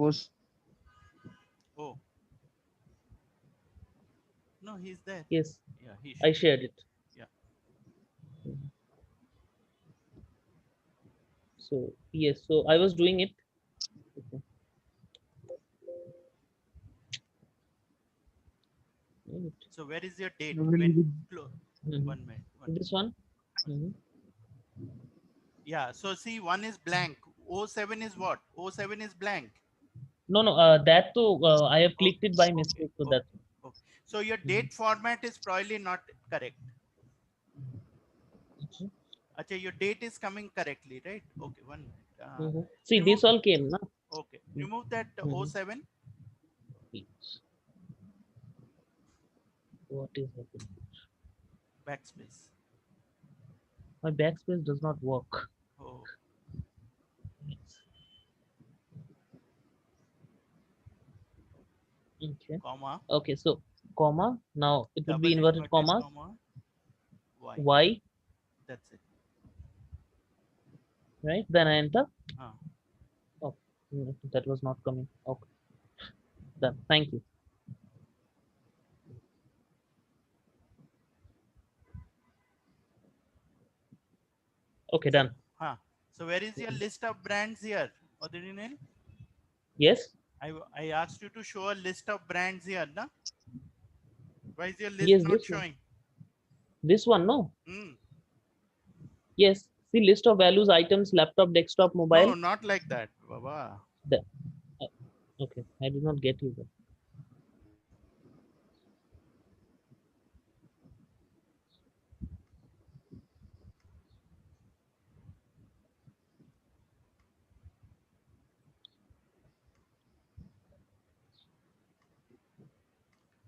was. Oh, no, he's there. Yes, Yeah, he I should. shared it. Yeah. Mhm. So yes, so I was doing it. Okay. Right. So where is your date? Really When good. close? Mhm. 1 minute. 1 minute. This one. Mhm. Yeah. So see, one is blank. O7 is what? O7 is blank. No, no, that too, I have Oh, clicked it by okay. mistake, so Okay. that. Okay. So your Mhm. date format is probably not correct. Mhm. Acha, your date is coming correctly, right? Okay. 1 minute. Mhm. See, Remove. this all came, na? Okay. Remove that Mhm. O7. Yes. What is happening? Backspace. My backspace does not work. Oh, Yes. Okay. comma, Okay, so comma. Now it would be double inverted inverted commas. comma, Y. Y, That's it. right? Then I enter. Huh. Oh, that was not coming. Okay, done. Thank you. Okay, So, done. huh. So where is your list of brands here? Odinil? Yes. I asked you to show a list of brands here, na? Why is your list Yes, not this one. showing? This one, no. Hmm. Yes. See list of values, items, laptop, desktop, No, mobile. not like that, Baba. The, uh, okay, I did not get you.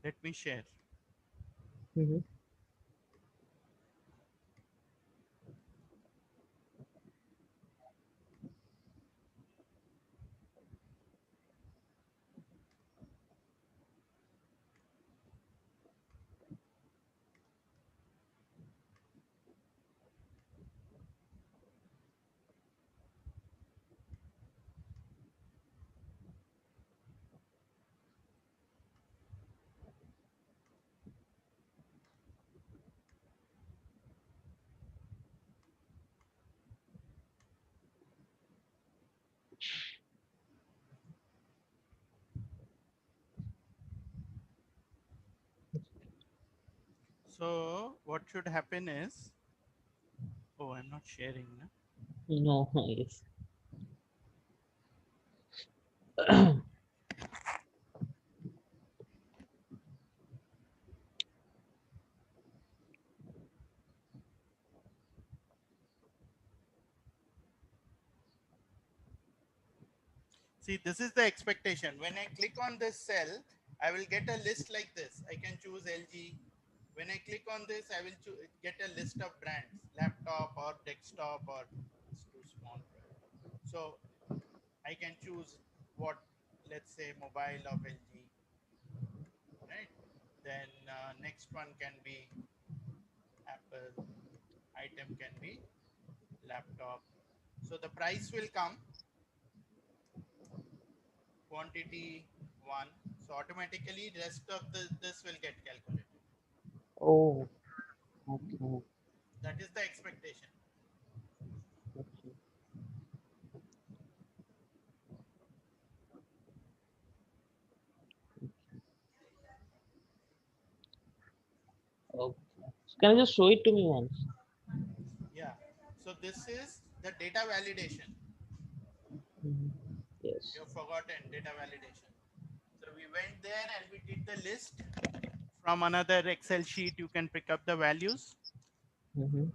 Let me share. Mm-hmm. So what should happen is, oh, I'm not sharing. Na? No, yes. See, this is the expectation. When I click on this cell, I will get a list like this. I can choose LG. When I click on this, I will get a list of brands, laptop or desktop, or it's too small. So I can choose what, let's say, mobile of LG, right? Then next one can be Apple, item can be laptop. So the price will come, quantity one. So automatically rest of this will get calculated. Oh, okay. That is the expectation. Okay. Okay. Can you just show it to me once? Yeah. So this is the data validation. Mhm. Yes. You've forgotten data validation. So we went there and we did the list. From another Excel sheet, you can pick up the values. Mm-hmm.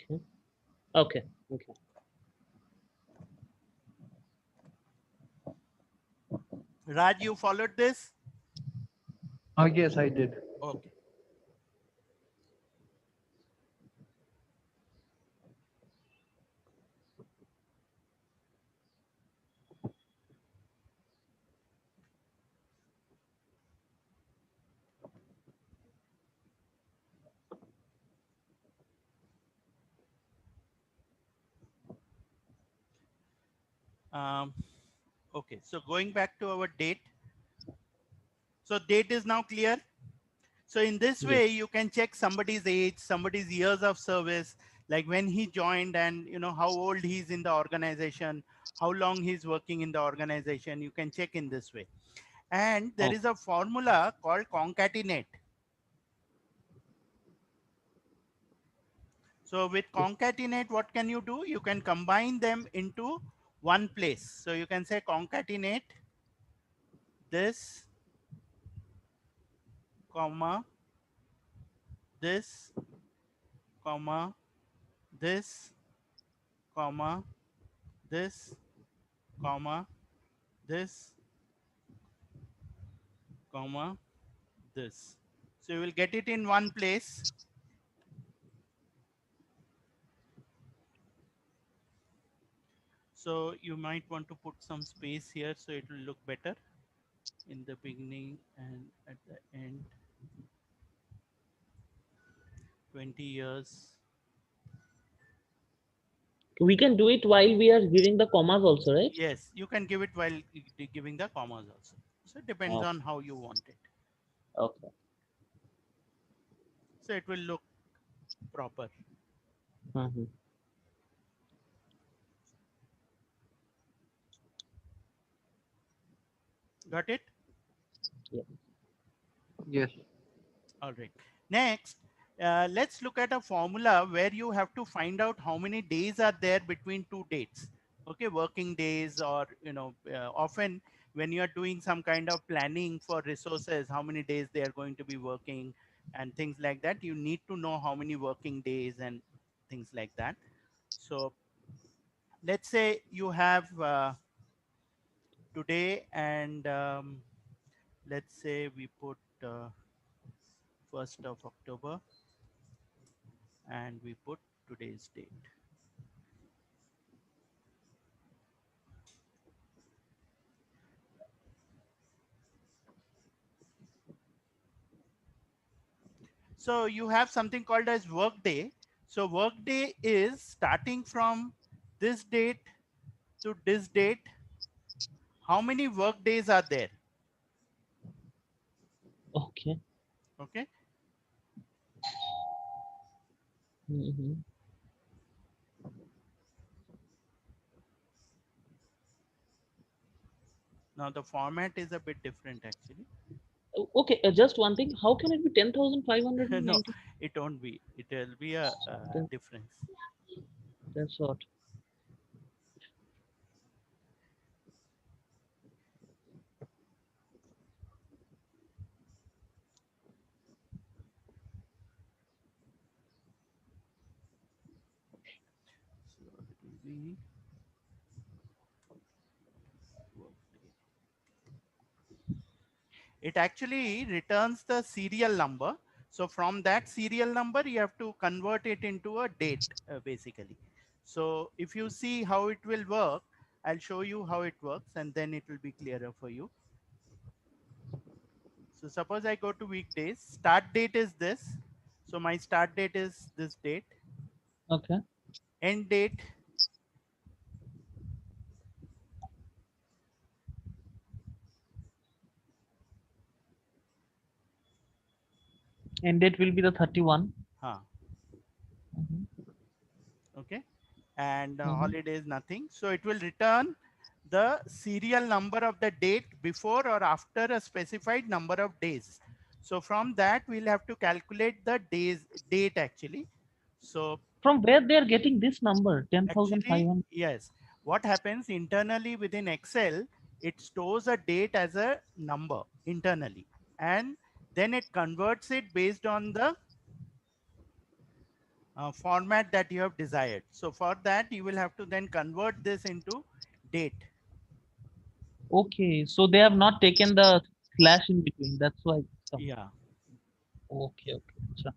Okay. Okay. Okay. Raj, you followed this? Yes, I did. Okay. Um, okay. So going back to our date. So date is now clear. So in this way, Yes. you can check somebody's age, somebody's years of service, like when he joined and how old he's in the organization, how long he's working in the organization. You can check in this way. And there is Okay. a formula called concatenate. So with Yes. concatenate, what can you do? You can combine them into one place. So you can say concatenate this, comma, this, comma, this, comma, this, comma, this, comma, this. So you will get it in one place. So you might want to put some space here so it will look better in the beginning and at the end. 20 years. We can do it while we are giving the commas also, right? Yes, you can give it while giving the commas also. So it depends Okay. on how you want it. Okay. So it will look proper. Mm-hmm. Got it? Yeah. Yes. All right. Next, let's look at a formula where you have to find out how many days are there between two dates. Okay, working days, or often when you are doing some kind of planning for resources, how many days they are going to be working and things like that. You need to know how many working days and things like that. So let's say you have today, and let's say we put 1st of October and we put today's date. So you have something called as workday. So workday is starting from this date to this date. How many work days are there? Okay. Okay. Mm-hmm. Now the format is a bit different actually. Okay. Just one thing. How can it be No, 10,590? it won't be. It will be a Then difference. that's what. So it will be workday. It actually returns the serial number. So from that serial number, you have to convert it into a date, basically. So if you see how it will work, I'll show you how it works and then it will be clearer for you. So suppose I go to weekdays, start date is this. So my start date is this date, Okay. end date, And date will be the 31. huh, Mm-hmm. okay, and Mm-hmm. holiday is nothing. So it will return the serial number of the date before or after a specified number of days. So from that, we'll have to calculate the days date actually. So From where they are getting this number, actually, 10,500? yes, what happens internally within Excel, it stores a date as a number internally, and then it converts it based on the format that you have desired. So for that, you will have to then convert this into date. Okay, so they have not taken the slash in between. That's why it's come. Yeah. Okay, okay. Acha.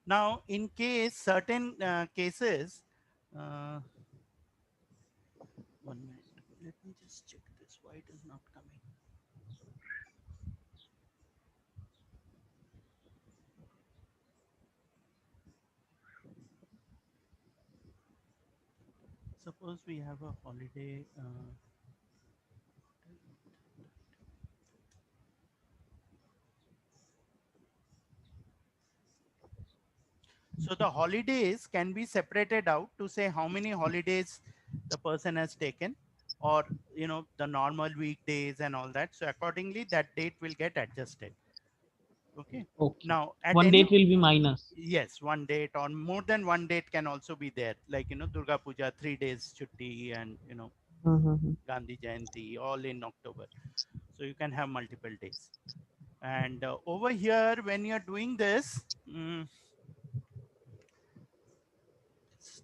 Now, in case certain cases, uh, 1 minute. Let me just check this. Why it is not coming? Suppose we have a holiday. So the holidays can be separated out to say how many holidays the person has taken, or the normal weekdays and all that. So accordingly, that date will get adjusted. Okay. Okay. Now at One any date will be minus. yes, one date or more than one date can also be there. Like Durga Puja, 3 days chutti, and Mm-hmm. Gandhi Jayanti, all in October. So you can have multiple days. And over here, when you're doing this, let's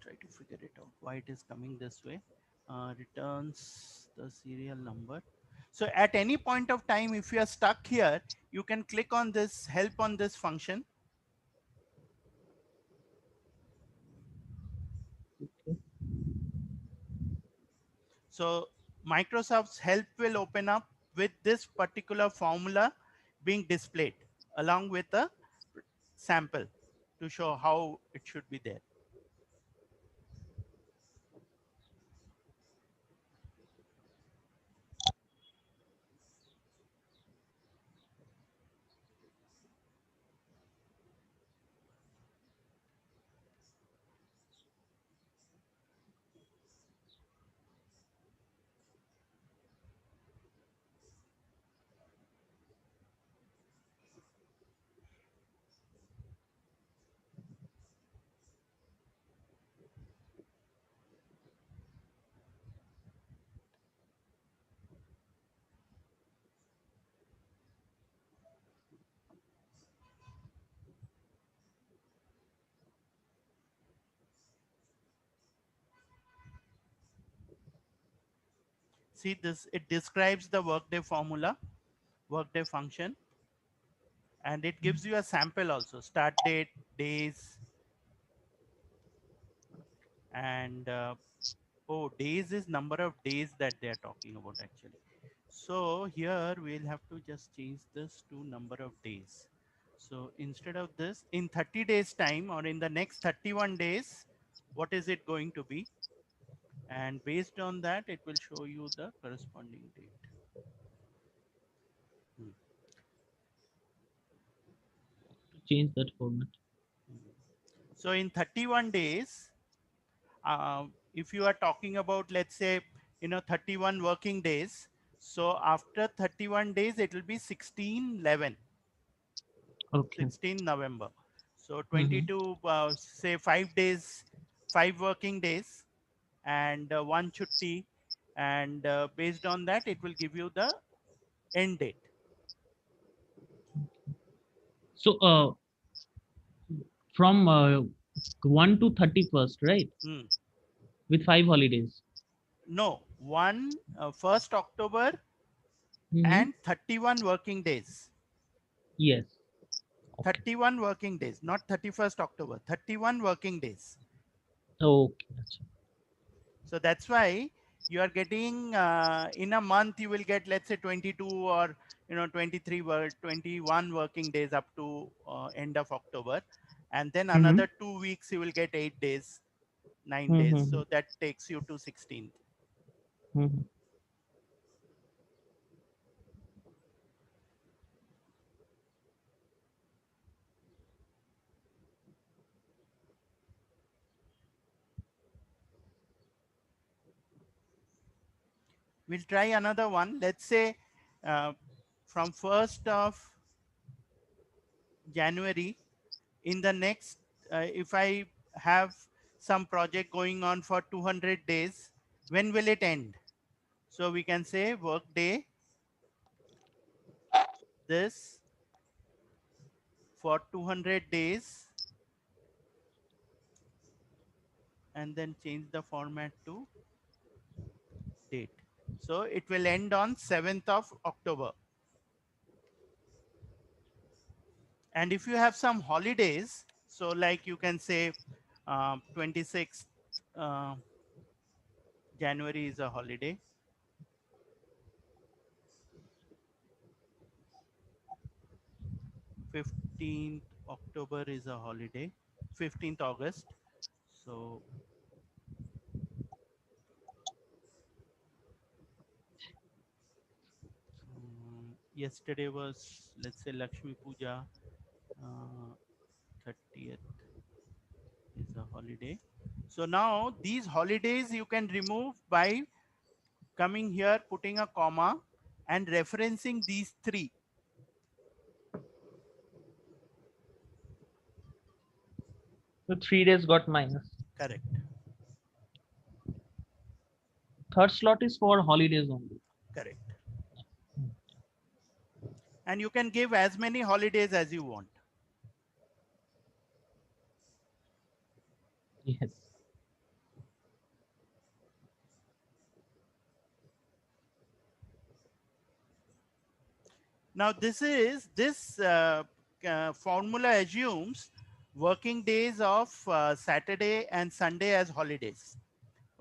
try to figure it out why it is coming this way. Returns the serial number. So at any point of time, if you are stuck here, you can click on this help on this function. Okay. So Microsoft's help will open up with this particular formula being displayed along with a sample to show how it should be there. See this, it describes the workday formula, workday function, and it gives you a sample also, start date, days, and oh, days is number of days that they are talking about actually. So here we'll have to just change this to number of days. So instead of this, in 30 days time or in the next 31 days, what is it going to be? And based on that, it will show you the corresponding date. Hmm. To change that format. So in 31 days, if you are talking about, let's say, 31 working days, so after 31 days, it will be 16/11, Okay. 16 November. So Mm-hmm. 22, say 5 days, 5 working days, and one chutti, and based on that, it will give you the end date. So from 1 to 31st, right? Hmm. With 5 holidays. No, 1st October Mm-hmm. and 31 working days. Yes. Okay. 31 working days, not 31st October, 31 working days. Okay. Acha. So that's why you are getting in a month, you will get, let's say, 22 or 23 21 working days up to end of October. and then Mm-hmm. another 2 weeks you will get 8 days, 9 days. Mm-hmm. So that takes you to 16th. Mm-hmm. We'll try another one. Let's say uh, from 1st of January, in the next, if I have some project going on for 200 days, when will it end? So we can say work day this for 200 days and then change the format to date. So it will end on 7th of October. And if you have some holidays, so like you can say 26th uh, January is a holiday, 15th October is a holiday, 15th August. So yesterday was, let's say, Lakshmi Puja, 30th is a holiday. So now these holidays you can remove by coming here, putting a comma and referencing these three. So 3 days got minus. Correct. Third slot is for holidays only. Correct. And you can give as many holidays as you want. Yes. Now this formula assumes working days of Saturday and Sunday as holidays.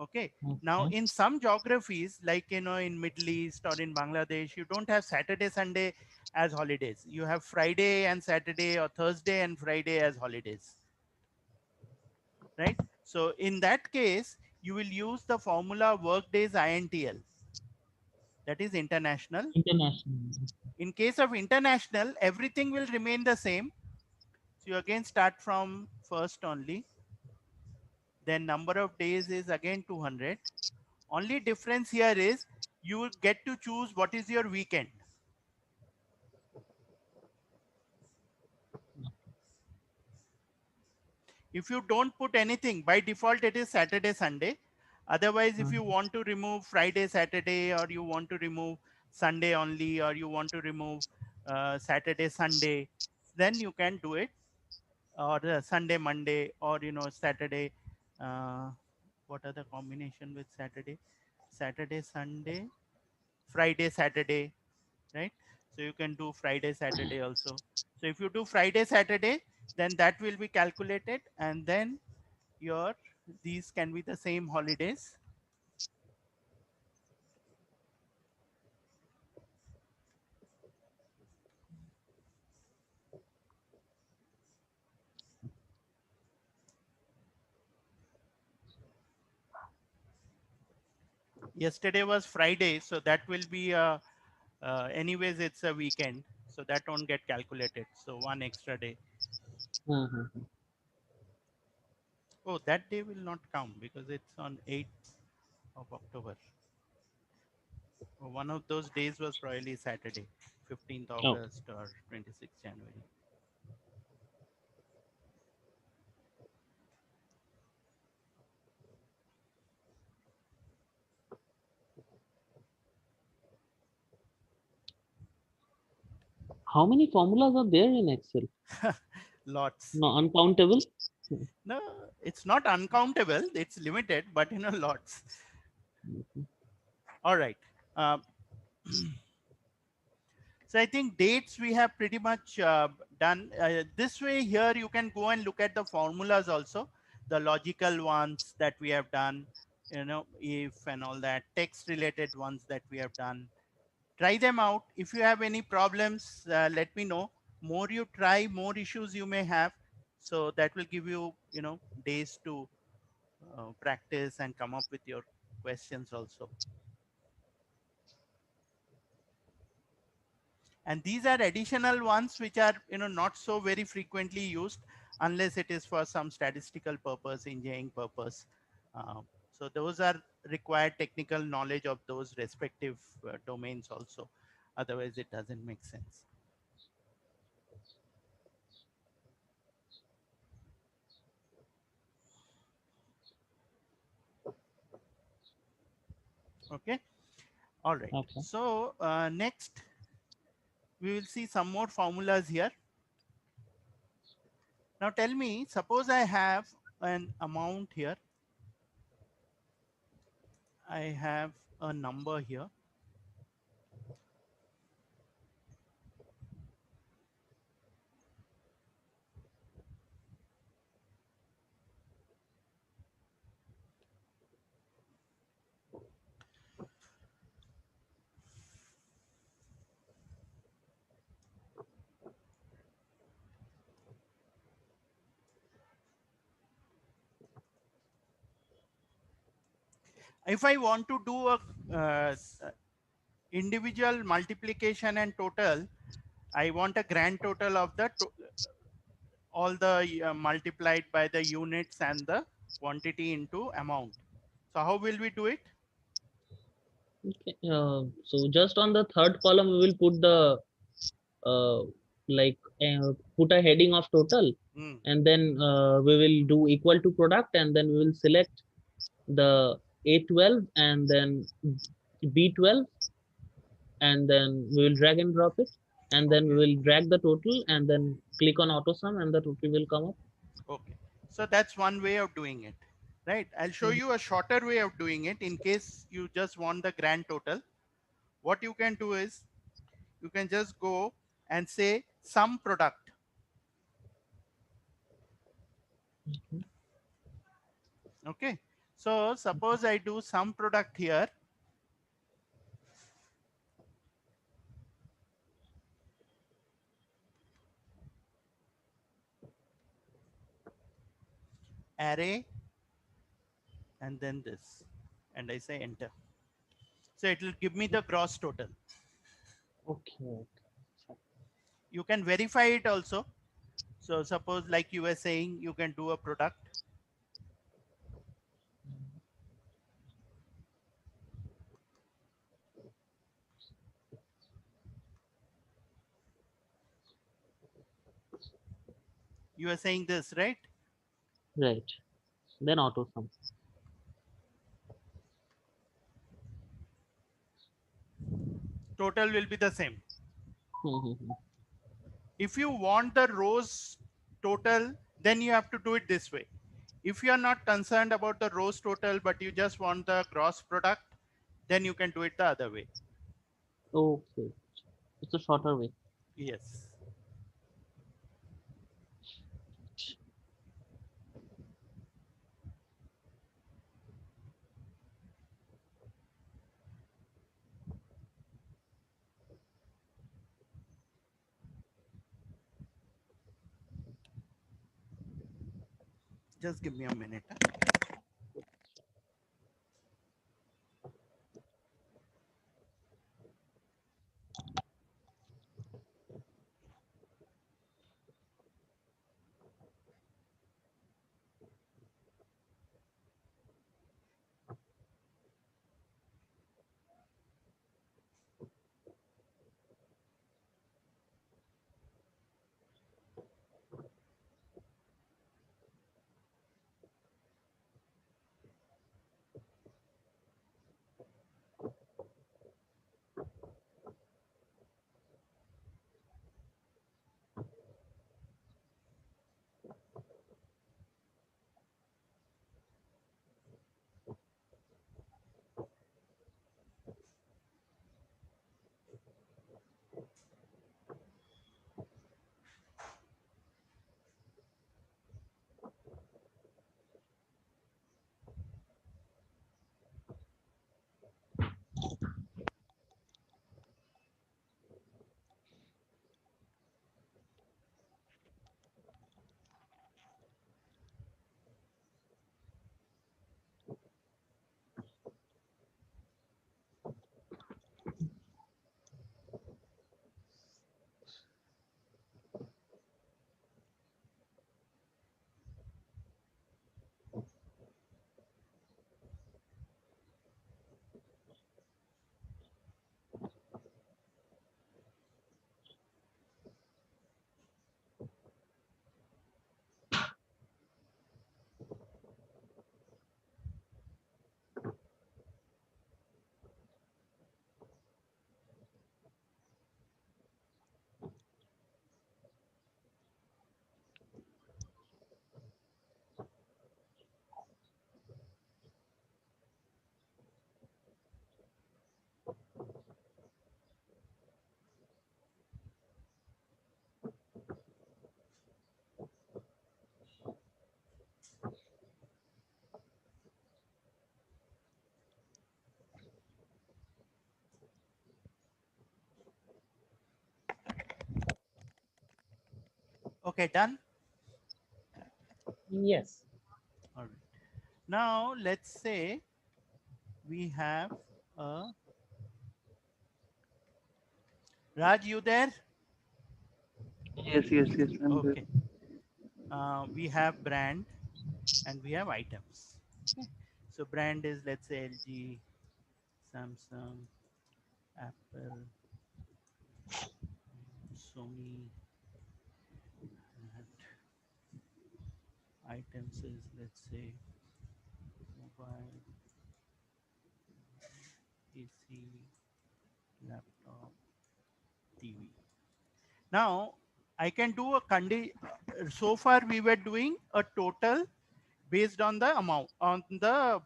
Okay. Now Okay. in some geographies, like in Middle East or in Bangladesh, you don't have Saturday, Sunday as holidays. You have Friday and Saturday or Thursday and Friday as holidays, right? So in that case, you will use the formula workdays INTL, that is international. International. In case of international, everything will remain the same. So you again start from first only. Then number of days is again 200. Only difference here is you will get to choose what is your weekend. If you don't put anything, by default it is Saturday, Sunday. Otherwise, if you Mhm. want to remove Friday, Saturday, or you want to remove Sunday only, or you want to remove Saturday, Sunday, then you can do it. Or Sunday, Monday, or Saturday. Uh, what are the combination with Saturday? Saturday, Sunday, Friday, Saturday, right? So you can do Friday, Saturday also. So if you do Friday, Saturday, then that will be calculated, and then your these can be the same holidays. Yesterday was Friday, so that will be anyways it's a weekend, so that won't get calculated. So one extra day. Mhm. Oh, that day will not count because it's on 8th of October. One of those days was probably Saturday, 15th Okay. August or 26th January. How many formulas are there in Excel? Lots. No, uncountable. Mhm. No, it's not uncountable. It's limited, but lots. All right. Um, so I think dates we have pretty much done. This way here you can go and look at the formulas also, the logical ones that we have done, if and all that, text related ones that we have done. Try them out. If you have any problems, let me know. More you try, more issues you may have. So that will give you, days to practice and come up with your questions also. And these are additional ones which are, not so very frequently used unless it is for some statistical purpose, engineering purpose. So those are required technical knowledge of those respective domains also. Otherwise it doesn't make sense. Okay. All right. Okay. So next we will see some more formulas here. Now tell me, suppose I have an amount here. I have a number here. If I want to do a individual multiplication and total, I want a grand total of the all the multiplied by the units and the quantity into amount. So how will we do it? Okay. So just on the third column, we will put the uh, like put a heading of total, Hmm. and then we will do equal to product, and then we will select the A12 and then B12, and then we will drag and drop it, and then we Okay. will drag the total and then click on auto sum, and the total will come up. Okay. So that's one way of doing it, right? I'll show Mhm. you a shorter way of doing it in case you just want the grand total. What you can do is you can just go and say sum product. Okay. Okay. So suppose I do sum product here. Array and then this, and I say enter. So it will give me the gross total. Okay. You can verify it also. So suppose like you were saying, you can do a product. You are saying this, right? Right. Then auto sum. Total will be the same. Mhm. If you want the rows total, then you have to do it this way. If you are not concerned about the rows total, but you just want the gross product, then you can do it the other way. Okay. It's a shorter way. Yes. Just give me a minute. Okay, done. Yes. All right. Now let's say we have a Raj, you there? Yes, yes, yes. I'm there. Okay. We have brand and we have items. Okay. So brand is, let's say, LG, Samsung, Apple, Sony, and items is, let's say, mobile, AC, laptop, TV. Now I can do a so far we were doing a total based on the amount on the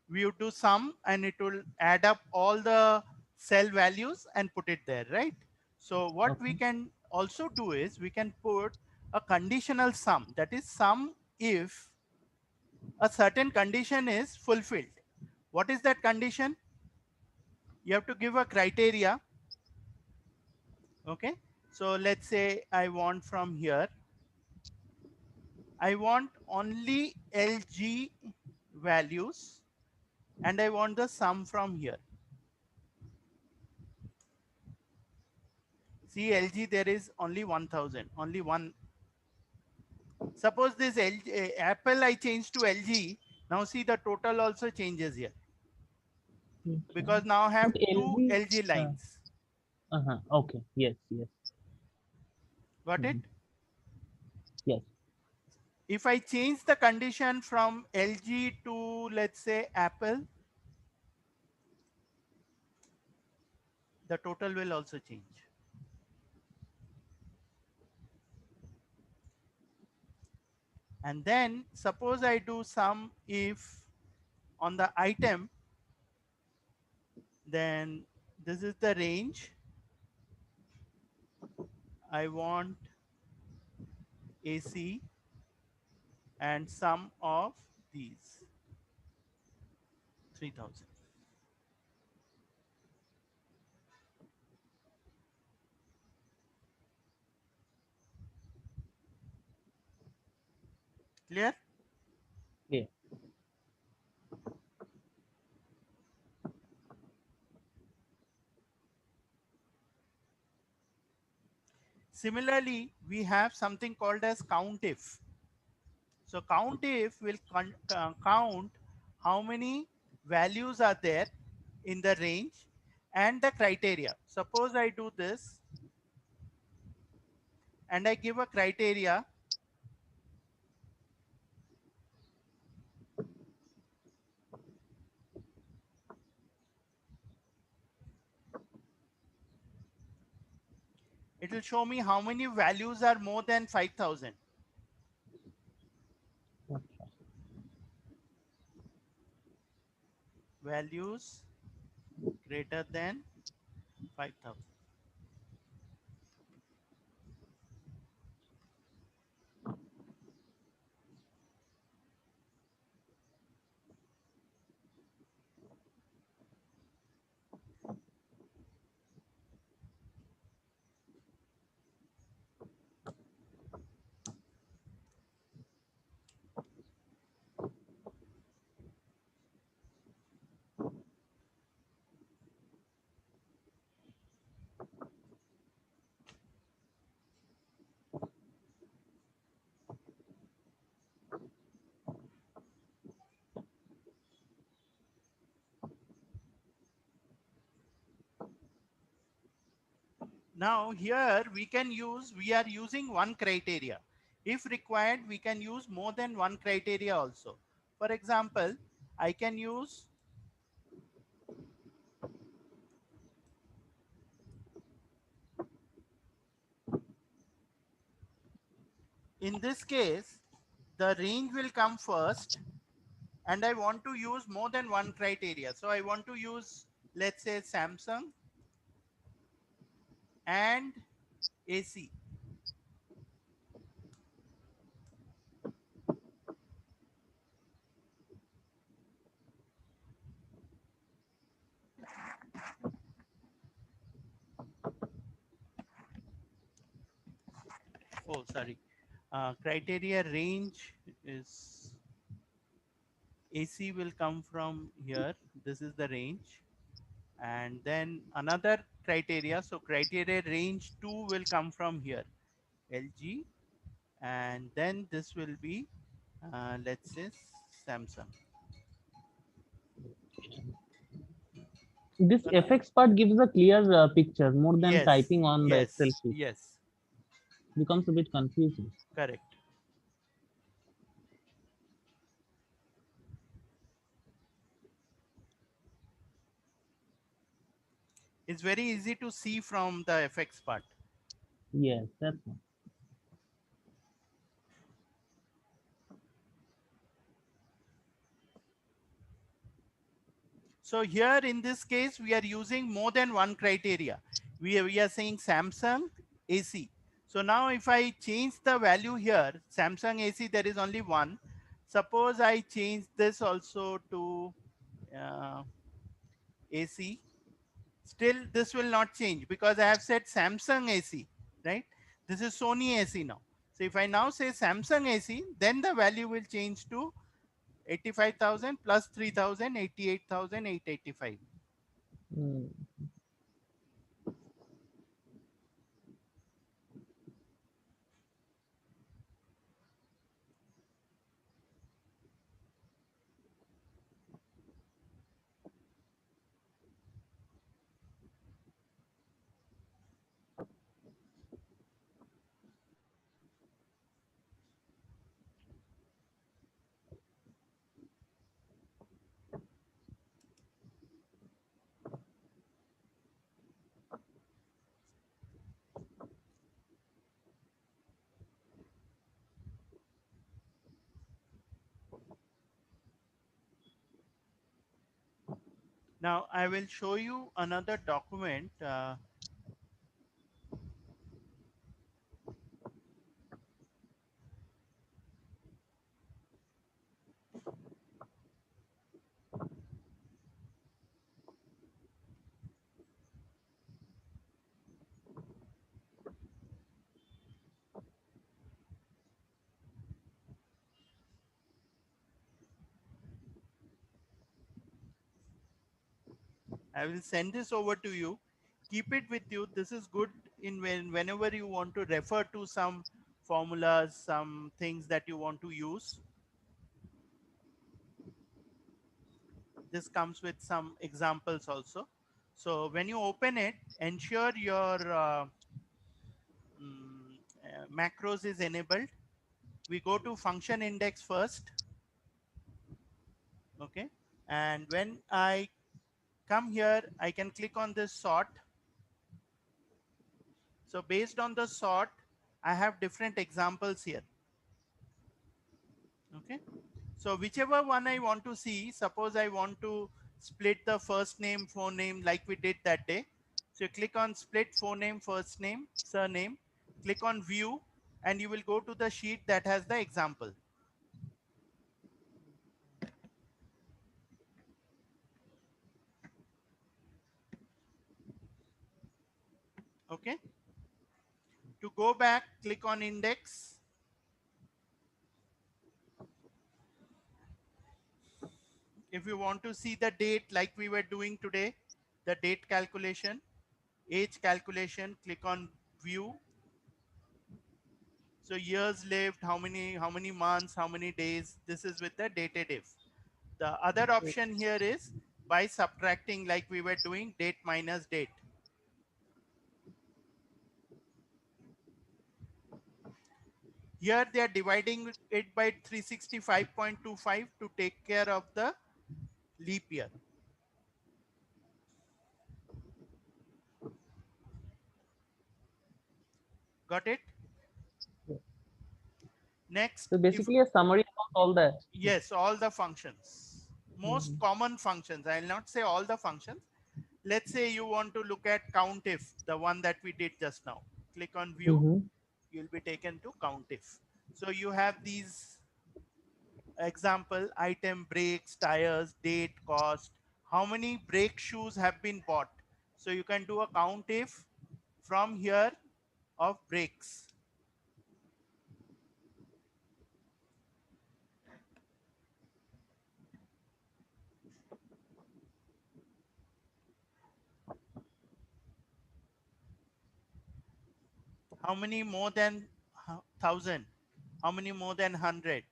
we would do sum and it will add up all the cell values and put it there, right? So what we Okay. can also do is we can put a conditional sum, that is sum if a certain condition is fulfilled. What is that condition? You have to give a criteria. Okay, so let's say I want from here, I want only LG values and I want the sum from here. See, LG there is only 1000, only one. Suppose this LG, Apple I change to LG. Now see the total also changes here Okay. because now I have But two LG. LG lines. Okay. Yes. Yes. Got it? Mhm. Yes. If I change the condition from LG to, let's say, Apple, the total will also change. And then suppose I do some if on the item, then this is the range. I want AC and sum of these 3000. Clear? Yeah. Similarly, we have something called as count if. So count if will count how many values are there in the range and the criteria. Suppose I do this and I give a criteria. It will show me how many values are more than 5000. Okay. Values greater than 5000. Now here we are using one criteria. If required, we can use more than one criteria also. For example, I can use, in this case, the range will come first and I want to use more than one criteria. So I want to use, let's say, Samsung and AC. Oh, sorry. Criteria range is AC will come from here. This is the range. And then another criteria. So criteria range 2 will come from here. LG. And then this will be, let's say, Samsung. This So effects part gives a clear picture more than yes, typing on the Excel yes, sheet. yes, Becomes a bit confusing. correct. It's very easy to see from the effects part. Yes, that's one. So here in this case, we are using more than one criteria. We are saying Samsung AC. So now if I change the value here, Samsung AC, there is only one. Suppose I change this also to AC. Still, this will not change because I have said Samsung AC, right? This is Sony AC now. So if I now say Samsung AC, then the value will change to 85,000 plus 3,000, 88,885. Mm. Now I will show you another document. I will send this over to you. Keep it with you. This is good in whenever you want to refer to some formulas, some things that you want to use. This comes with some examples also. So when you open it, ensure your macros is enabled. We go to function index first. Okay. And when I come here, I can click on this sort. So based on the sort, I have different examples here. Okay. So whichever one I want to see, suppose I want to split the first name, phone name like we did that day. So click on split phone name, first name, surname, click on view, and you will go to the sheet that has the example. Okay. To go back, click on index. If you want to see the date like we were doing today, the date calculation, age calculation, click on view. So years lived, how many months, how many days. This is with the dated if. The other option here is by subtracting like we were doing date minus date. Here they are dividing it by 365.25 to take care of the leap year. Got it? Next, So if basically a summary of all that. yes, all the functions, most Mhm. common functions. I'll not say all the functions. Let's say you want to look at count if, the one that we did just now. Click on view, Mhm. you'll be taken to count if. So you have these example: item, brakes, tires, date, cost, how many brake shoes have been bought. So you can do a count if from here of brakes. How many more than 1,000? How many more than 100?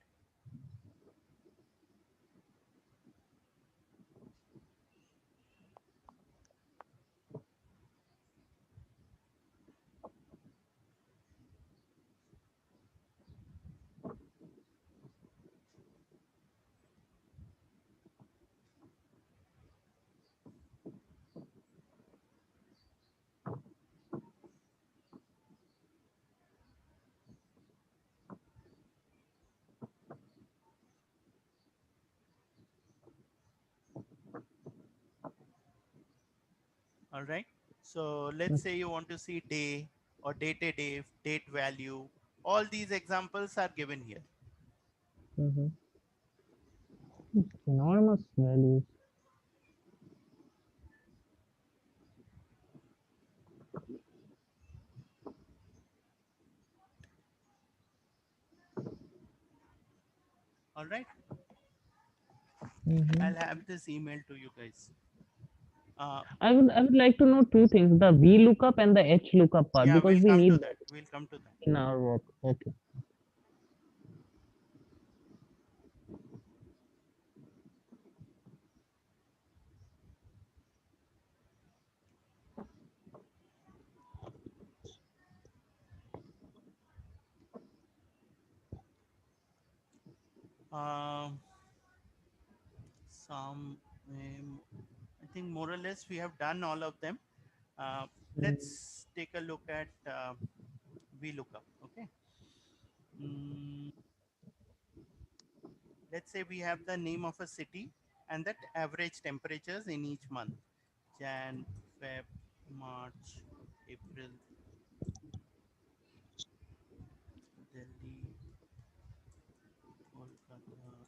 All right. So let's say you want to see day or date a day, date value. All these examples are given here. Mm-hmm. Enormous values. All right. Mm-hmm. I'll have this email to you guys. I would like to know two things: the V lookup and the H lookup part, Yeah, because we'll we come to need that. that We'll come to that. in our work. Okay. Um, some, I think more or less we have done all of them. Uh, let's take a look at VLOOKUP. Okay. Mm, let's say we have the name of a city and that average temperatures in each month. Jan, Feb, March, April, Delhi, Kolkata,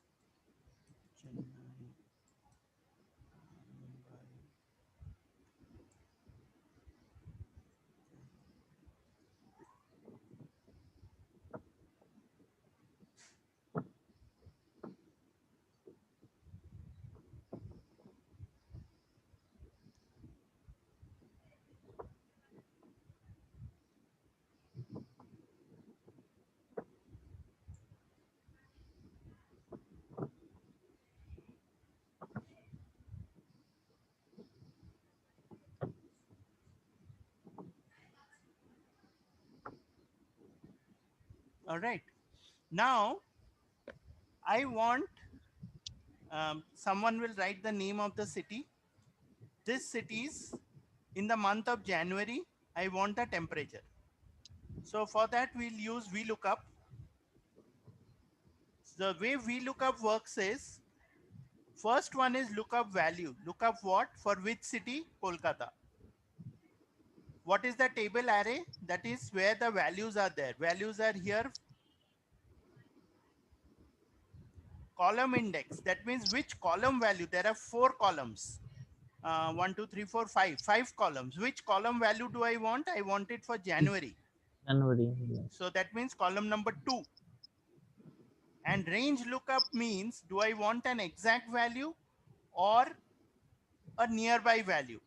Chennai, Mumbai. All right. Now I want someone will write the name of the city. This city's in the month of January. I want the temperature. So for that we'll use VLOOKUP. The way VLOOKUP works is first one is lookup value. Lookup what? For which city? Kolkata. What is the table array? That is where the values are there. Values are here. Column index. That means which column value. There are 4 columns. 1, 2, 3, 4, 5. 5 columns. Which column value do I want? I want it for January. January. Yes. So that means column number 2. And range lookup means do I want an exact value or a nearby value?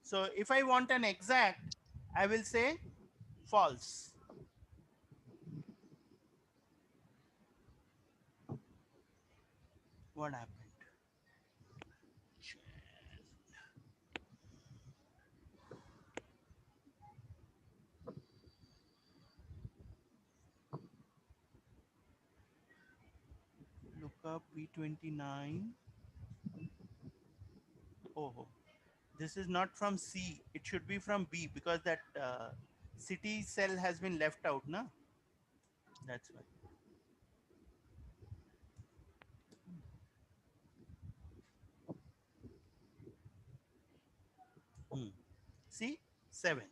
So if I want an exact, I will say false. What happened? Lookup V29. Oh, this is not from C. It should be from B because that city cell has been left out, na? That's why. See, 7.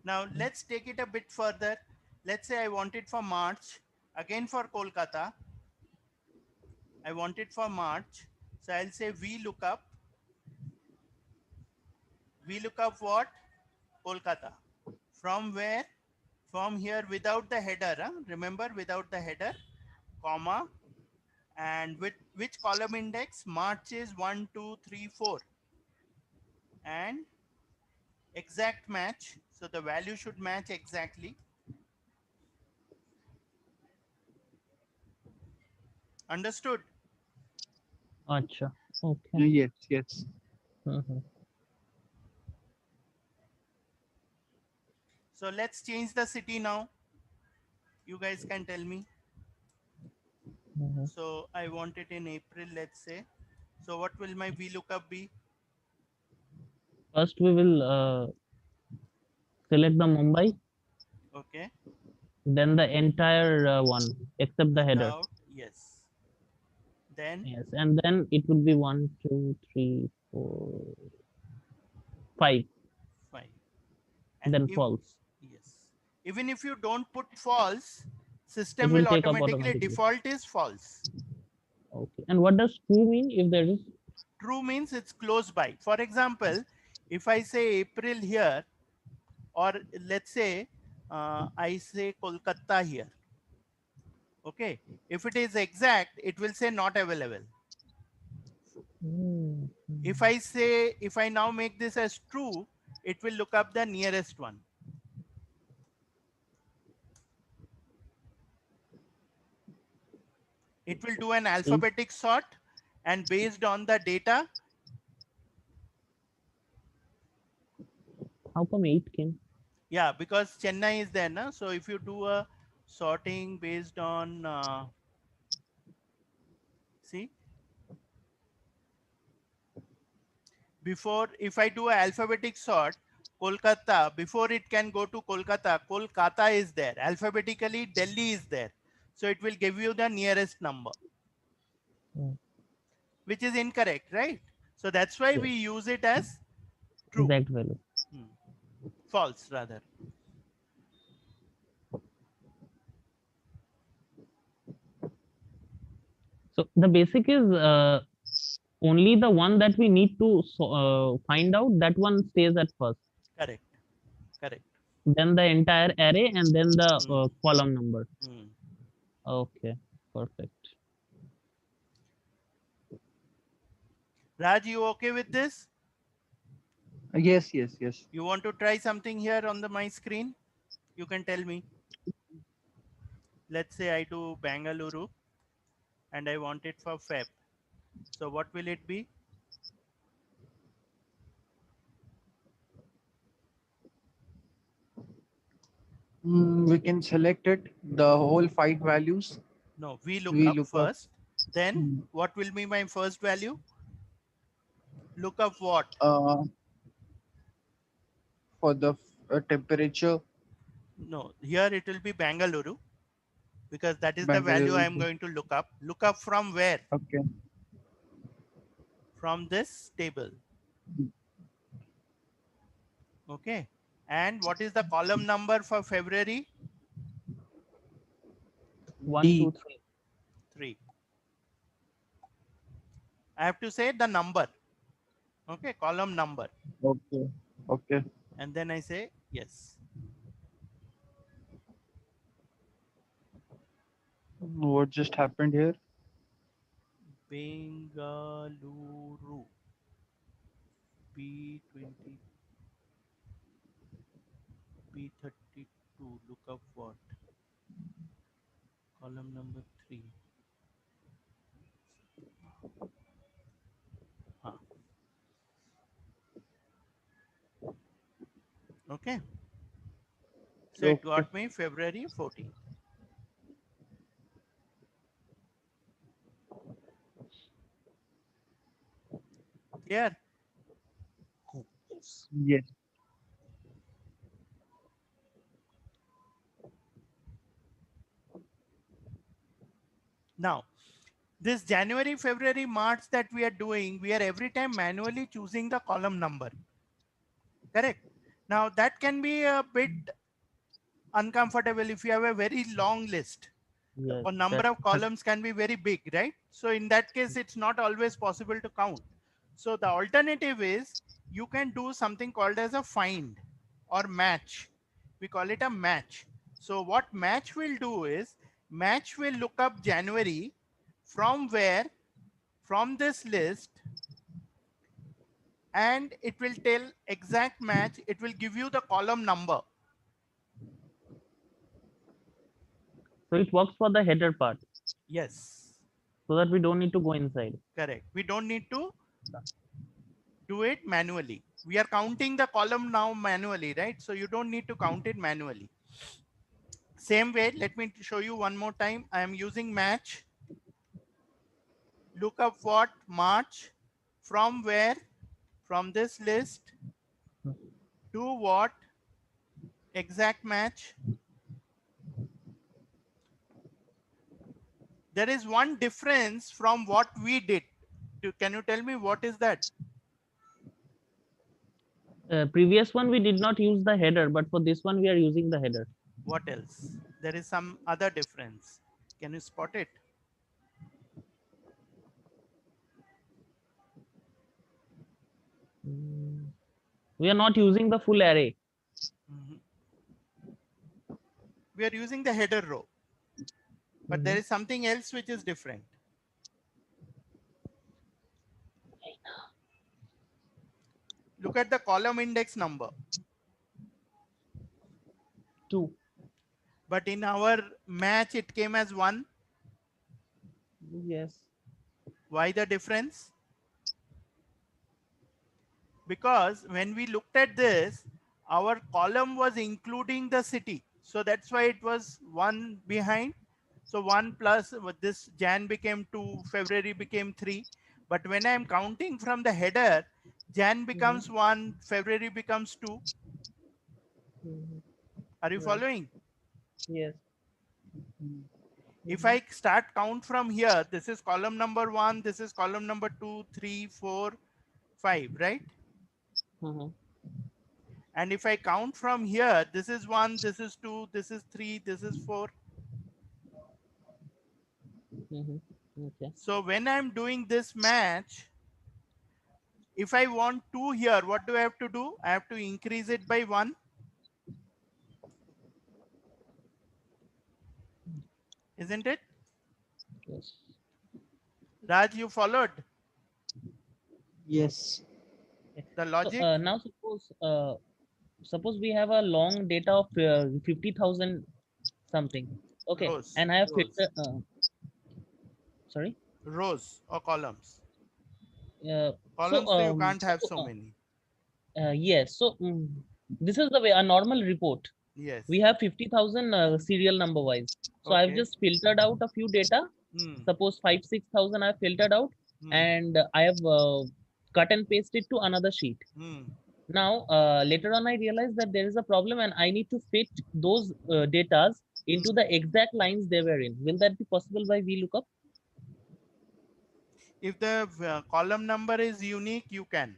Now let's take it a bit further. Let's say I want it for March. Again for Kolkata. I want it for March. So I'll say VLOOKUP. VLOOKUP what? Kolkata. From where? From here without the header. Huh? Remember without the header, comma. And with which column index? March is 1, 2, 3, 4. And exact match. So the value should match exactly. Understood? Acha. Okay. Yes, yes. Mhm. So let's change the city now. You guys can tell me. Mhm. So I want it in April, let's say. So what will my VLOOKUP be? First, we will select the Mumbai, Okay. then the entire one except the header. Without, yes. Then Yes, and then it will be 1, 2, 3, 4, 5. 5. And Then if, false. yes, even if you don't put false, It system will will take up automatically automatically. default is false. Okay. And what does true mean if there is? True means it's close by. For example, if I say April here, or let's say I say Kolkata here. Okay. If it is exact, it will say not available. Mm, If I say, if I now make this as true, it will look up the nearest one. It will do an 8. alphabetic sort, and based on the data, How come 8 came? yeah, because Chennai is there, na? So if you do a sorting based on, see, before, if I do an alphabetic sort, Kolkata, before it can go to Kolkata, Kolkata is there. Alphabetically, Delhi is there. So it will give you the nearest number, Mm, which is incorrect, right? So that's why yes, we use it as true. exact value. Hmm. False rather. So the basic is only the one that we need to find out, that one stays at first. Correct. Correct. Then the entire array and then the Hmm. column number. Hmm. Okay, perfect. Raj, you okay with this? Yes, yes, yes. You want to try something here on the my screen? You can tell me. Let's say I do Bangalore and I want it for Feb. So what will it be? We can select it, the whole 5 values. No, we look We up look up first. Then mm, what will be my first value? Look up what? uh, for the temperature, No, here it will be Bangalore because that is the value I Bangalore. am going to look up. Look up from where? Okay. From this table. Okay. And what is the column number for February? 1, 2, D. 3. 3. I have to say the number. Okay, column number. Okay. Okay. And then I say yes. What just happened here? Bengaluru B20 B32. Look up what? Column number 3. Huh. Okay. So it Okay. got me February 14th. Clear? Yes. Now, this January, February, March that we are doing, we are every time manually choosing the column number. Correct? Now, that can be a bit uncomfortable if you have a very long list. Yes, Or number of columns can be very big, right? So in that case, it's not always possible to count. So the alternative is you can do something called as a find or match. We call it a match. So what match will do is match will look up January from where, from this list, and it will tell exact match. It will give you the column number. So it works for the header part, Yes, so that we don't need to go inside. correct. We don't need to do it manually. We are counting the column now manually, right? So you don't need to count it manually. Same way, let me show you one more time. I am using match. Look up what March, from where, from this list to what, exact match. There is one difference from what we did. Can you tell me what is that? Previous one we did not use the header, but for this one we are using the header. What else? There is some other difference. Can you spot it? We are not using the full array. We are using the header row, but there is something else which is different. Look at the column index number. 2. But in our match, it came as 1. Yes. Why the difference? Because when we looked at this, our column was including the city. So that's why it was 1 behind. So 1 plus this Jan became 2, February became 3. But when I'm counting from the header, Jan becomes 1, February becomes 2. Are you following? Yes. If I start count from here, this is column number 1, this is column number 2, 3, 4, 5, right? And if I count from here, this is 1, this is 2, this is 3, this is 4. Okay. So when I'm doing this match, if I want 2 here, what do I have to do? I have to increase it by 1. Isn't it? Yes. Raj, you followed Yes. the logic? So, now suppose we have a long data of 50,000 something. Okay. Rows, And I have rows. filter, sorry. Rows or columns. So Columns, you can't have so many. yes. So this is the way a normal report. Yes. We have 50,000 serial number wise. So I've just filtered out a few data. Suppose 5,000-6,000 I've filtered out, and I have cut and pasted to another sheet. Now later on I realized that there is a problem and I need to fit those datas into the exact lines they were in. Will that be possible by VLOOKUP? If the column number is unique, you can.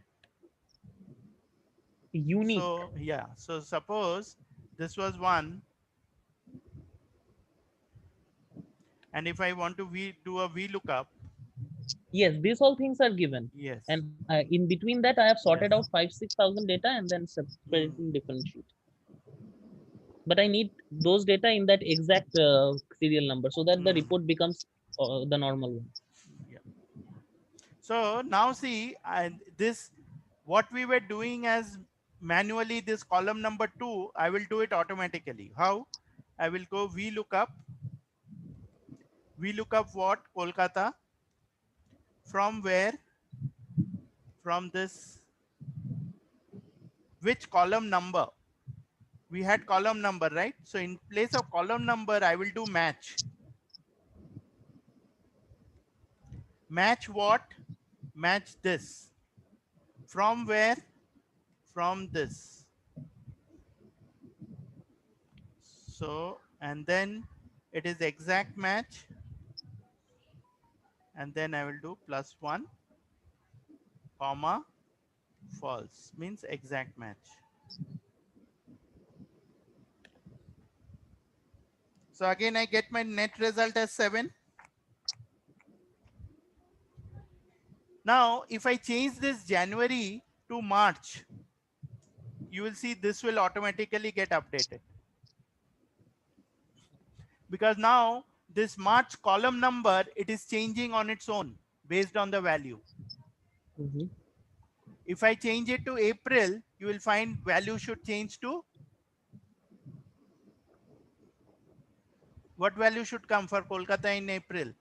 Unique. So yeah, so suppose this was 1, and if I want to do a VLOOKUP. Yes, these all things are given. Yes. And in between that, I have sorted Yes. out 5,000-6,000 data and then separated in different sheet. But I need those data in that exact serial number so that the report becomes the normal one. Yeah. So now see, this what we were doing as manually, this column number 2, I will do it automatically. How? I will go VLOOKUP what? Kolkata. From where? From this. Which column number? We had column number, right? So in place of column number, I will do match. Match what? Match this. From where? From this. So, and then it is exact match. And then I will do +1, comma, false, means exact match. So again, I get my net result as 7. Now, if I change this January to March, you will see this will automatically get updated. Because now this March column number, it is changing on its own based on the value. If I change it to April, you will find value should change to what value should come for Kolkata in April?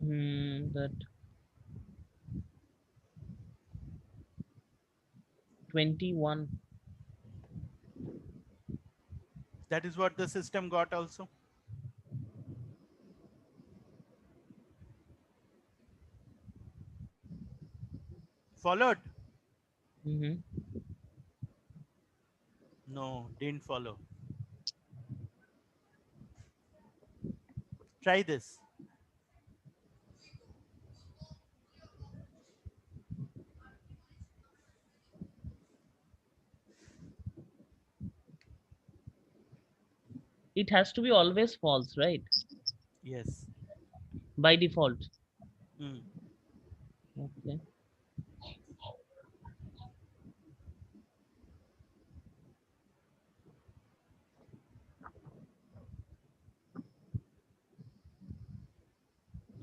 That 21. That is what the system got also. Followed? Mm-hmm. No, didn't follow. Try this. It has to be always false, right? Yes. By default. Mm. Okay.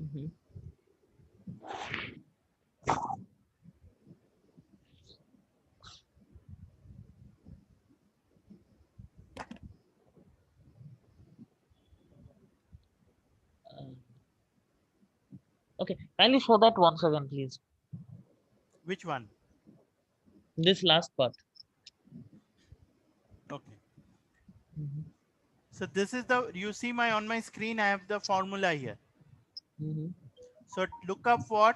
Mm-hmm. Okay, kindly show that once again, please. Which one? This last part. Okay. Mm-hmm. So this is the, you see my on my screen, I have the formula here. Mm-hmm. So look up what?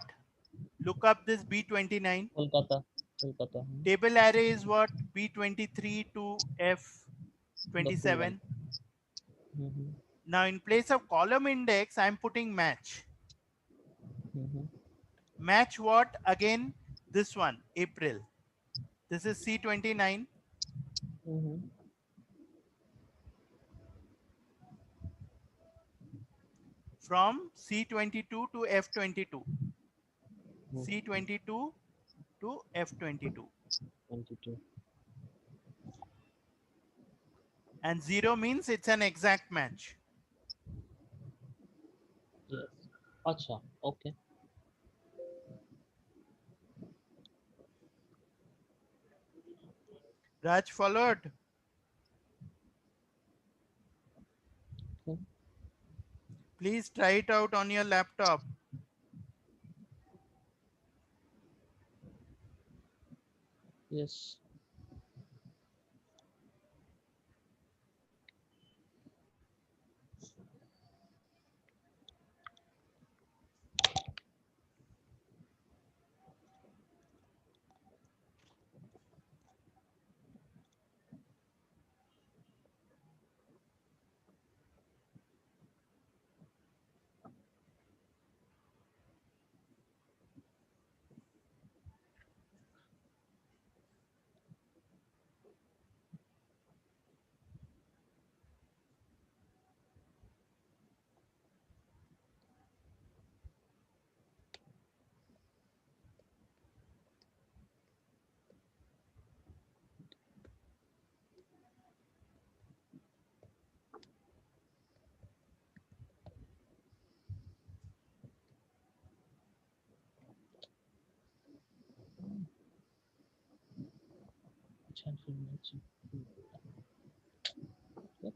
Look up this B29. Kolkata. Kolkata. Table array is what? B23 to The full one. F27. Mm-hmm. Now in place of column index, I'm putting match. Mm-hmm. Match what? Again, this one, April. This is C29 Mm-hmm. from C22 to F22. Mm-hmm. C22 to F22. 22. And 0 means it's an exact match. Yes. Acha. Okay. Raj followed. Okay. Please try it out on your laptop. Yes. What?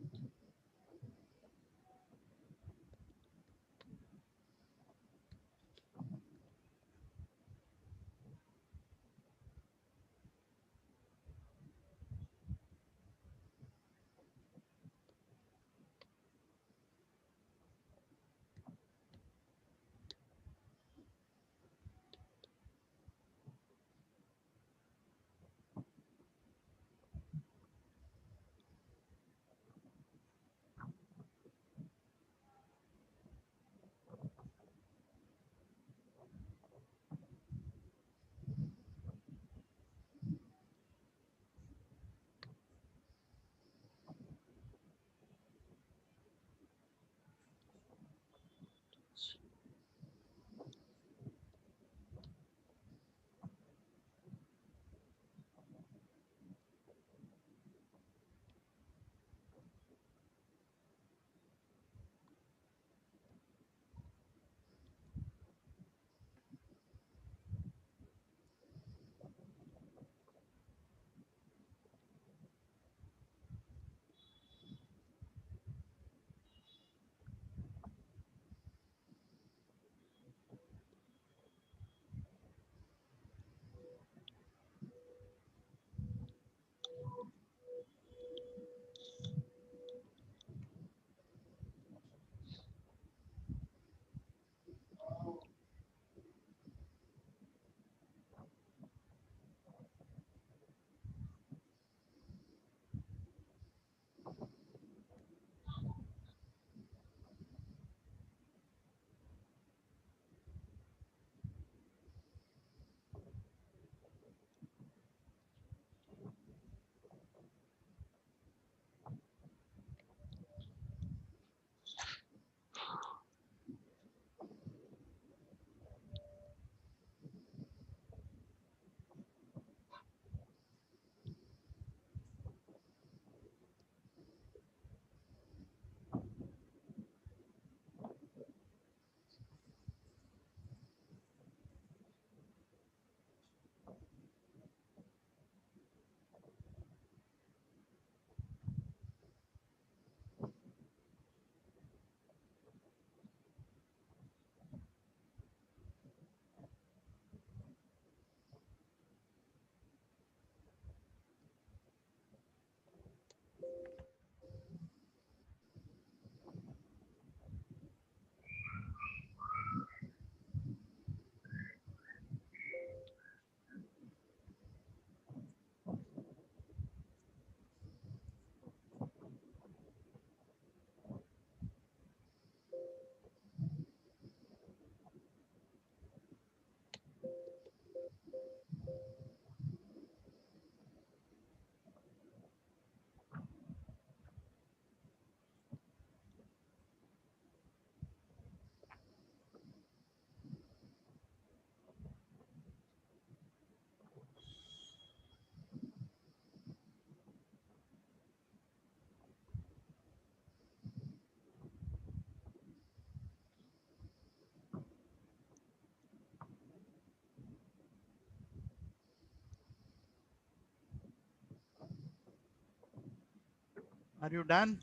Are you done?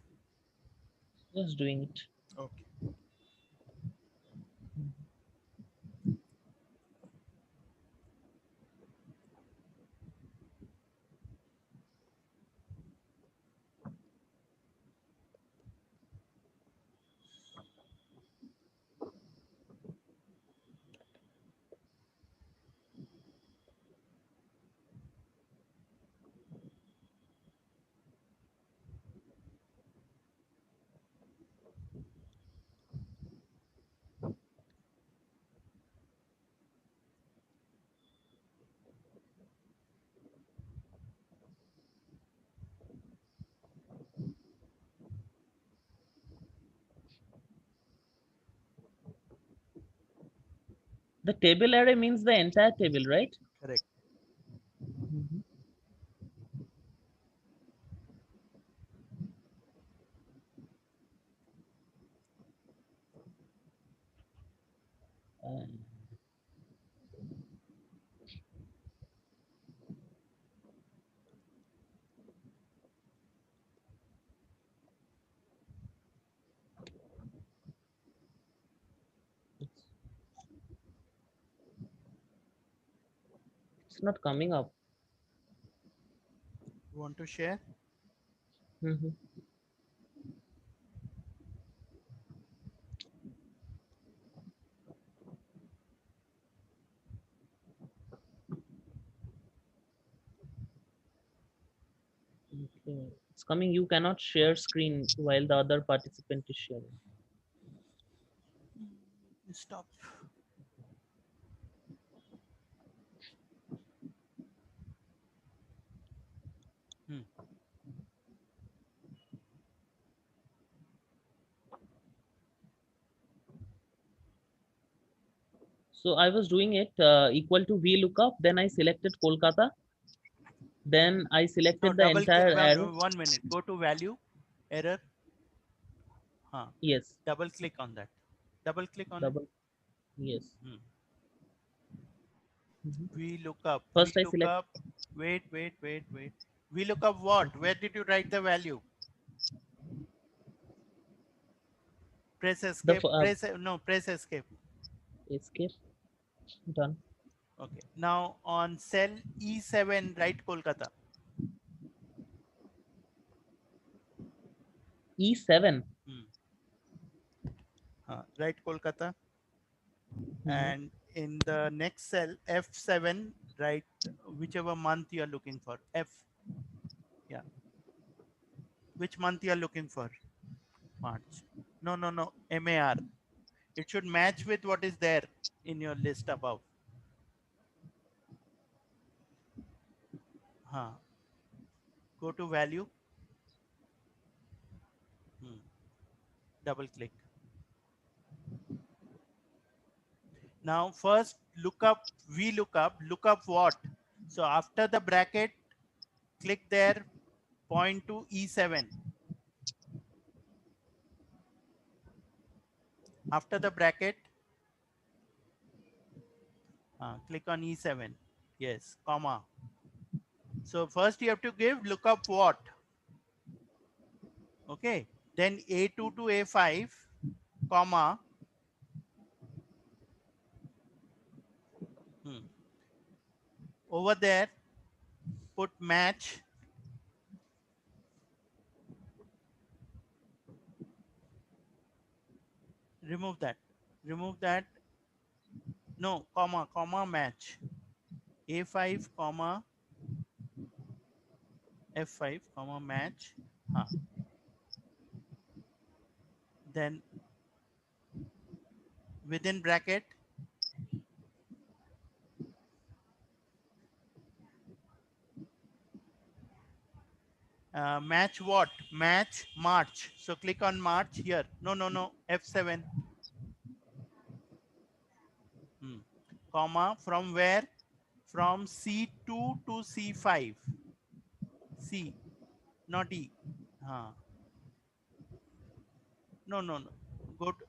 Just doing it. Okay. The table array means the entire table, right? Correct. Mhm. Uh, it's, it's not coming up. You want to share? Mhm. Okay. It's coming. You cannot share screen while the other participant is sharing. Stop. Hmm. So I was doing it equal to VLOOKUP. Then I selected Kolkata. Then I No, selected the double click. entire array. 1 minute. Go to value, error. Huh. Yes. Double click on that. Double click on it. Double. Yes. Hmm. Mhm. We look up. We First I look select up. Wait. We look up what? Where did you write the value? Press the escape. Press escape. escape. Done. Okay. Now on cell E7, write Kolkata. E7. Hmm. Write Kolkata. Mhm. And in the next cell F7, write whichever month you are looking for. F. Yeah. Which month you are looking for? March. No. MAR. It should match with what is there in your list above. Huh. Go to value. Hmm. Double click. Now first look up, look up what? So after the bracket, click there, point to E7. After the bracket, click on E7. Yes, comma. So first you have to give lookup what? Okay. Then A2 to A5, comma. Hmm. Over there, put match. Remove that. Remove that. No, comma match. A5, comma F5, comma match. Huh. Then within bracket, match what? Match March. So click on March here. No. F7. Hmm. Comma from where? From C2 to C5. C, not E. No. Go to,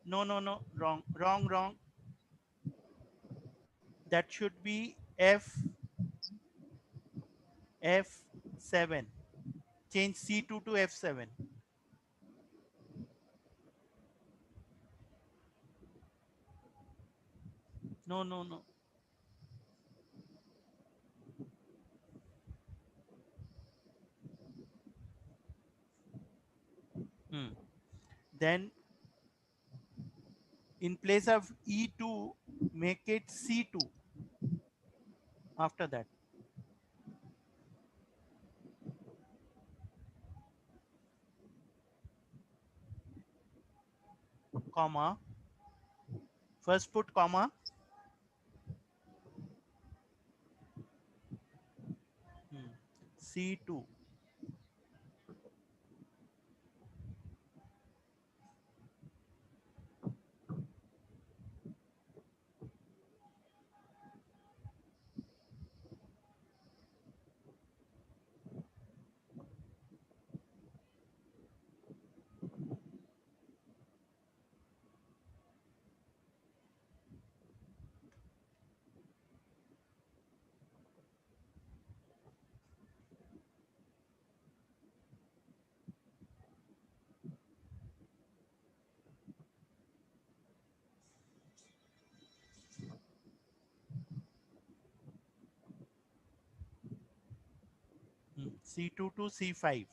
no. Wrong. That should be F7. change C2 to F7. No, no, no. Then in place of E2, make it C2 after that. Comma. First put comma. C2. C2 to C5.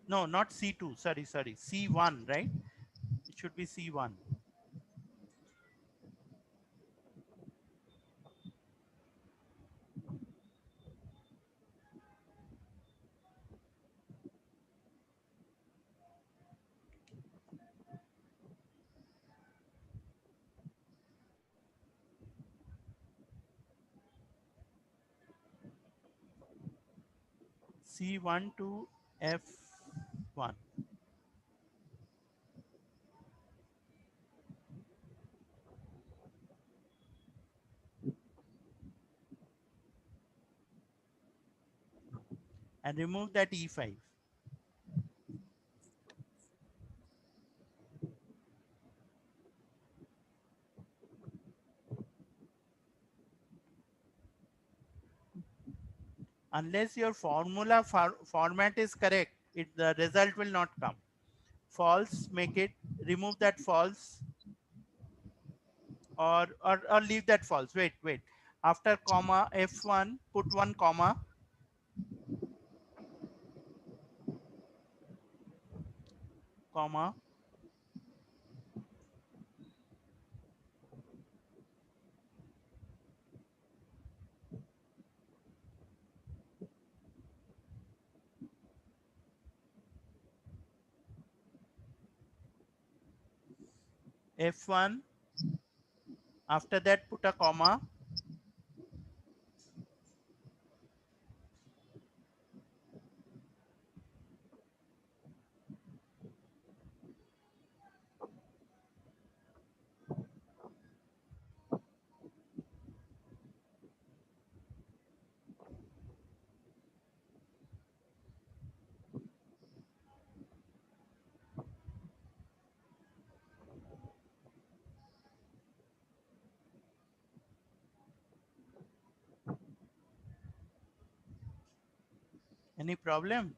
No, not C2. Sorry, sorry. C1, right? It should be C1. C1 to F1. And remove that E5. Unless your formula format is correct, the result will not come. False, make it, remove that false, or leave that false. Wait. After comma F1, put one comma. Comma. F1. After that, put a comma. Any problem?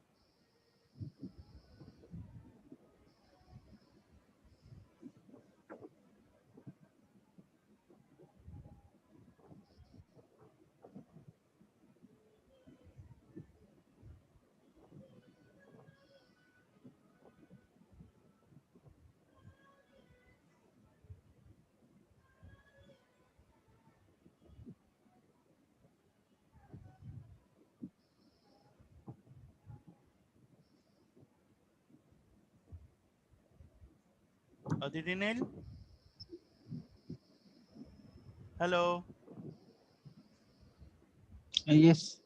Adidinel? Hello? Yes,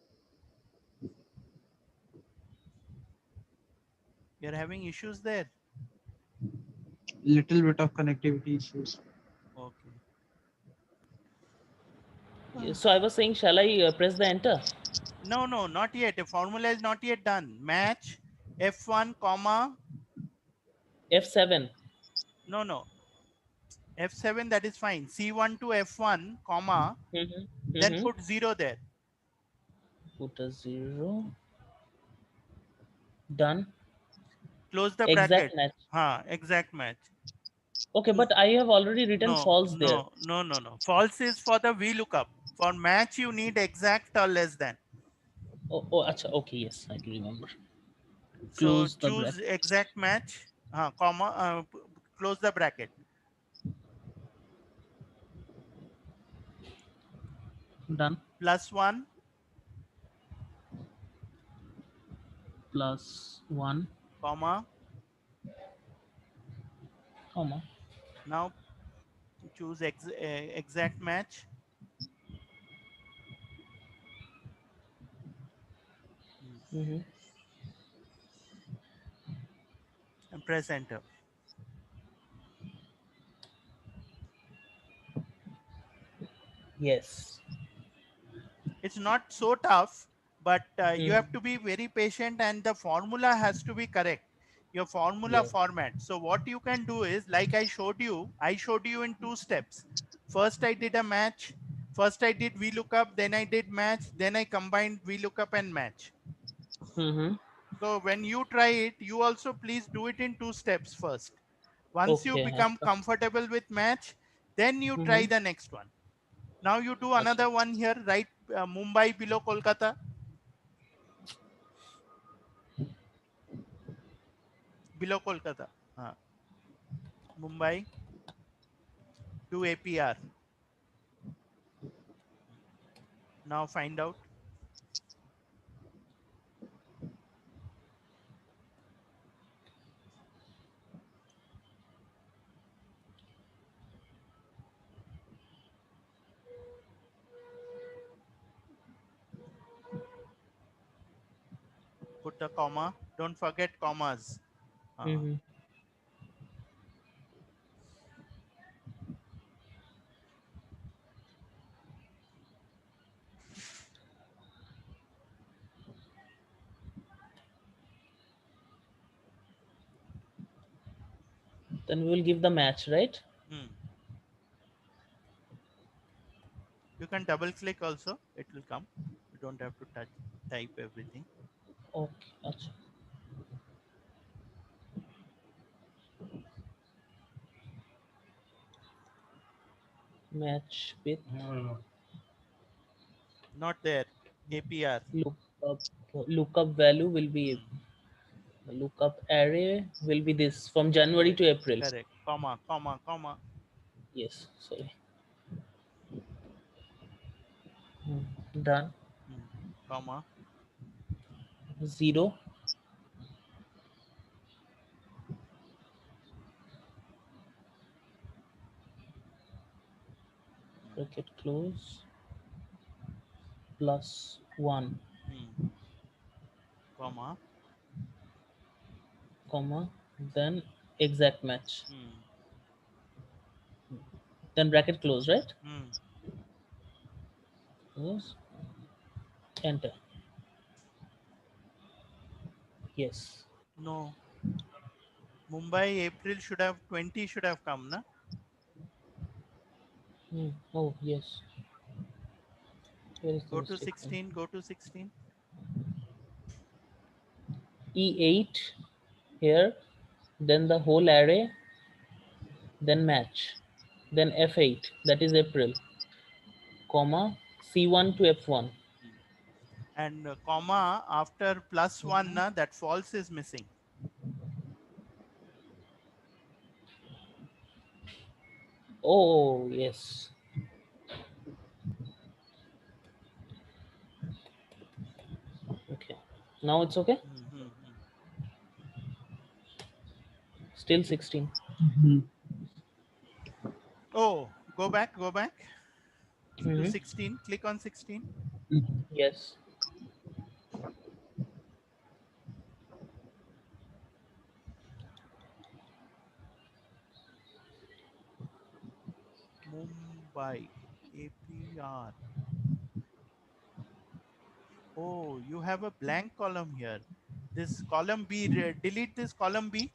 You're having issues there? little bit of connectivity issues. Okay. So I was saying, shall I press the enter? No, not yet. The formula is not yet done. Match F1, comma. F7. No. F7, that is fine. C1 to F1, comma. Then put 0 there. Put a 0. Done. Close the Exact bracket. match. Exact match. Okay, but I have already written No, false there. no, no, no, no. False is for the VLOOKUP. For match, you need exact or less than. Oh, acha, okay, yes, I do remember. So Close the choose bracket. exact match, comma, close the bracket. Done. +1, +1, comma. comma. Now choose exact match. Mm-hmm. And press enter. Yes. It's not so tough, but you Mm-hmm. have to be very patient and the formula has to be correct. Your formula Yes. format. So what you can do is, like I showed you in 2 steps. First I did a match. First I did VLOOKUP, then I did match, then I combined VLOOKUP and match. Mm-hmm. So when you try it, you also please do it in 2 steps first. Once you Okay, become acha. comfortable with match, then you try Mm-hmm. the next one. Now you do Acha. another one here, right? Mumbai below Kolkata. Below Kolkata. Mumbai, do APR. Now find out. Put the comma. Don't forget commas. Mm-hmm. Then we will give the match, right? Hmm. You can double click also. It will come. You don't have to type everything. Okay, acha. Match with Not there. APR. lookup. Lookup value will be, Hmm. lookup array will be this from January to April. Correct. Comma, comma, comma. Yes, sorry. Done. Hmm. Comma. 0, bracket close, +1, Hmm. Comma. comma, then exact match. Hmm. Then bracket close, right? Hmm. Close, enter. Yes. No. Mumbai April should have 20 should have come, na? Oh, yes. Where is the Go to mistake then? 16. Go to 16. E8 here, then the whole array, then match, then F8, that is April, comma, C1 to F1. And comma after +1, na, that false is missing. Oh, yes. Okay. Now it's okay? Hmm. Still 16. Oh, go back to Mm-hmm. 16. Click on 16. Yes. Mumbai APR. Oh, you have a blank column here. This column B, delete this column B.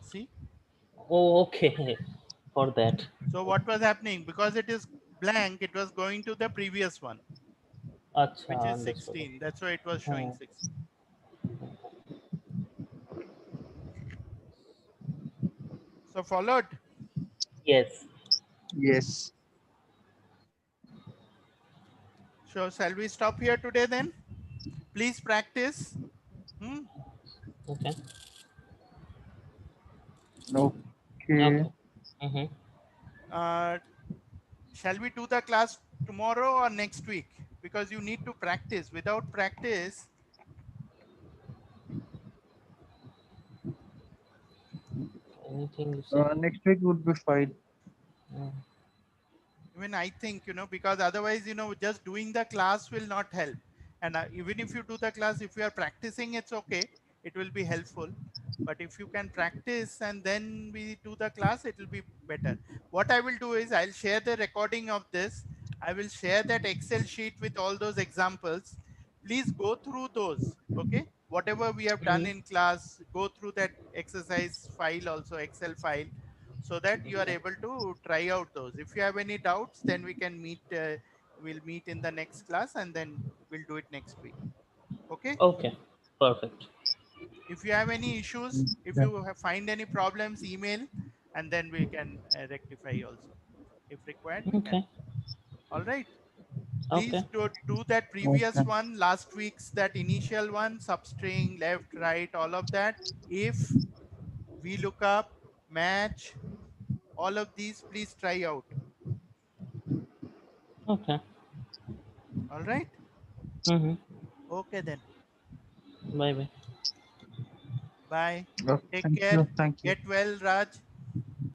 See? Oh, okay. for that. So what was happening? Because it is blank, it was going to the previous one, Acha, which is understood. 16. That's why it was showing 16. So followed. Yes. Yes. So shall we stop here today then? Please practice. Hmm? Okay. Okay. Okay. Mm-hmm. Uh, shall we do the class tomorrow or next week? Because you need to practice. Without practice, Anything you say? Next week would be fine. Mm. even I think, because otherwise, just doing the class will not help. And even if you do the class, if you are practicing, it's okay. It will be helpful. But if you can practice and then we do the class, it will be better. What I will do is I'll share the recording of this. I will share that Excel sheet with all those examples. Please go through those. Okay. Whatever we have done Mm-hmm. in class, go through that exercise file also, Excel file, so that you are able to try out those. If you have any doubts, then we can meet. We'll meet in the next class and then we'll do it next week. Okay. Okay. Perfect. If you have any issues, if Yeah. you find any problems, email and then we can rectify also. If required, we can. Okay. All right. Okay. Please do that previous Okay. one, last week's, that initial one, substring, left, right, all of that. If we look up, match, all of these, please try out. Okay. All right. Mm-hmm. Okay then. Bye bye. Bye. Okay. Take Thank care. you. Thank you. Get well, Raj.